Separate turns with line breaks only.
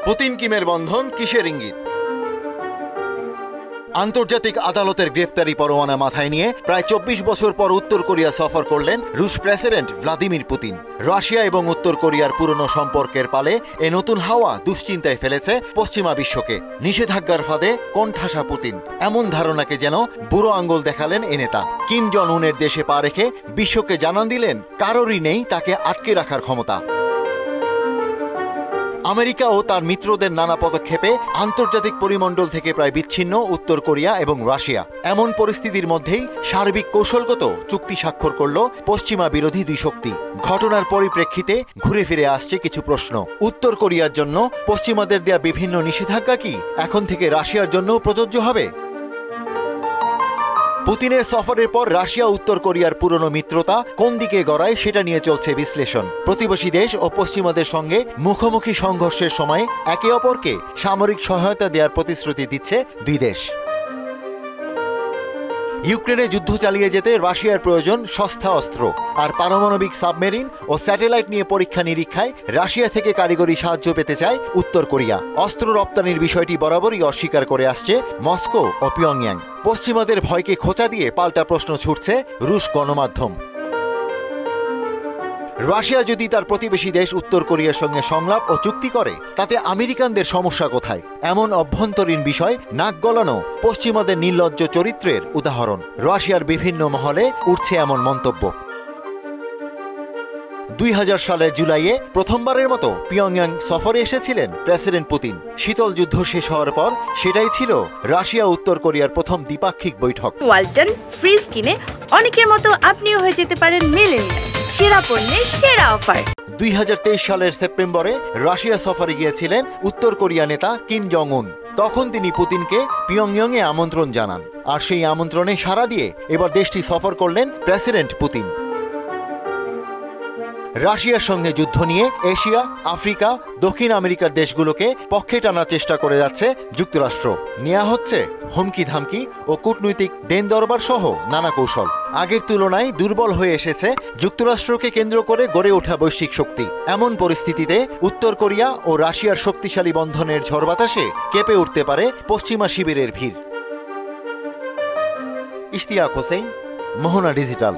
Putin কিমের বন্ধন কিসের ইঙ্গিত? আন্তর্জাতিক আদালতের গ্রেপ্তারি পরোয়ানা মাথায় নিয়ে প্রায় ২৪ বছর পর উত্তর কোরিয়া সফর করলেন রুশ প্রেসিডেন্ট ভ্লাদিমির পুতিন। রাশিয়া এবং উত্তর কোরিয়ার পুরনো সম্পর্কের পালে এ নতুন হাওয়া দুশ্চিন্তায় ফেলেছে পশ্চিমা বিশ্বকে। নিষেধাজ্ঞার ফাঁদে কোণঠাসা পুতিন, এমন ধারণাকে যেন বুড়ো আঙ্গুল দেখালেন এ নেতা। কিম জন উনের দেশে পা রেখে বিশ্বকে জানান দিলেন কারোরই নেই তাকে আটকে রাখার ক্ষমতা। আমেরিকা ও তার মিত্রদের নানা পদক্ষেপে আন্তর্জাতিক পরিমণ্ডল থেকে প্রায় বিচ্ছিন্ন উত্তর কোরিয়া এবং রাশিয়া। এমন পরিস্থিতির মধ্যেই সার্বিক কৌশলগত চুক্তি স্বাক্ষর করল পশ্চিমা বিরোধী দুই শক্তি। ঘটনার পরিপ্রেক্ষিতে ঘুরে ফিরে আসছে কিছু প্রশ্ন। উত্তর কোরিয়ার জন্য পশ্চিমাদের দেয়া বিভিন্ন নিষেধাজ্ঞা কি এখন থেকে রাশিয়ার জন্যও প্রযোজ্য হবে? পুতিনের সফরের পর রাশিয়া উত্তর কোরিয়ার পুরনো মিত্রতা কোন দিকে গড়ায় সেটা নিয়ে চলছে বিশ্লেষণ। প্রতিবেশী দেশ ও পশ্চিমাদের সঙ্গে মুখোমুখি সংঘর্ষের সময় একে অপরকে সামরিক সহায়তা দেওয়ার প্রতিশ্রুতি দিচ্ছে দুই দেশ। ইউক্রেনে যুদ্ধ চালিয়ে যেতে রাশিয়ার প্রয়োজন সস্তা অস্ত্র, আর পারমাণবিক সাবমেরিন ও স্যাটেলাইট নিয়ে পরীক্ষা নিরীক্ষায় রাশিয়া থেকে কারিগরি সাহায্য পেতে চায় উত্তর কোরিয়া। অস্ত্র রপ্তানির বিষয়টি বরাবরই অস্বীকার করে আসছে মস্কো ও পিয়ংইয়াং। পশ্চিমাদের ভয়কে খোঁচা দিয়ে পাল্টা প্রশ্ন ছুটছে রুশ গণমাধ্যম। রাশিয়া যদি তার প্রতিবেশী দেশ উত্তর কোরিয়ার সঙ্গে সংলাপ ও চুক্তি করে, তাতে আমেরিকানদের সমস্যা কোথায়? এমন অভ্যন্তরীণ বিষয় নাক গলানো পশ্চিমাদের নির্লজ্জ চরিত্রের উদাহরণ। রাশিয়ার বিভিন্ন মহলে উঠছে এমন মন্তব্য। ২০০০ সালের জুলাইয়ে প্রথমবারের মতো পিয়ংইয়াং সফরে এসেছিলেন প্রেসিডেন্ট পুতিন। শীতল যুদ্ধ শেষ হওয়ার পর সেটাই ছিল রাশিয়া উত্তর কোরিয়ার প্রথম দ্বিপাক্ষিক বৈঠক।
ওয়ালটন ফ্রিজ কিনে অনেকের মতো আপনিও হয়ে যেতে পারেন মিলেনিয়াল। সেরা পণ্যের সেরা অফার।
২০২৩ সালের সেপ্টেম্বরে রাশিয়া সফরে গিয়েছিলেন উত্তর কোরিয়া নেতা কিম জং উন। তখন তিনি পুতিনকে পিয়ংইয়াংয়ে আমন্ত্রণ জানান, আর সেই আমন্ত্রণে সাড়া দিয়ে এবার দেশটি সফর করলেন প্রেসিডেন্ট পুতিন। রাশিয়ার সঙ্গে যুদ্ধ নিয়ে এশিয়া, আফ্রিকা, দক্ষিণ আমেরিকার দেশগুলোকে পক্ষে টানার চেষ্টা করে যাচ্ছে যুক্তরাষ্ট্র। নেওয়া হচ্ছে হুমকি ধামকি ও কূটনৈতিক দেন দরবার সহ নানা কৌশল। আগের তুলনায় দুর্বল হয়ে এসেছে যুক্তরাষ্ট্রকে কেন্দ্র করে গড়ে ওঠা বৈশ্বিক শক্তি। এমন পরিস্থিতিতে উত্তর কোরিয়া ও রাশিয়ার শক্তিশালী বন্ধনের ঝড় বাতাসে কেঁপে উঠতে পারে পশ্চিমা শিবিরের ভিড়। ইশতিয়াক হোসেন, মোহনা ডিজিটাল।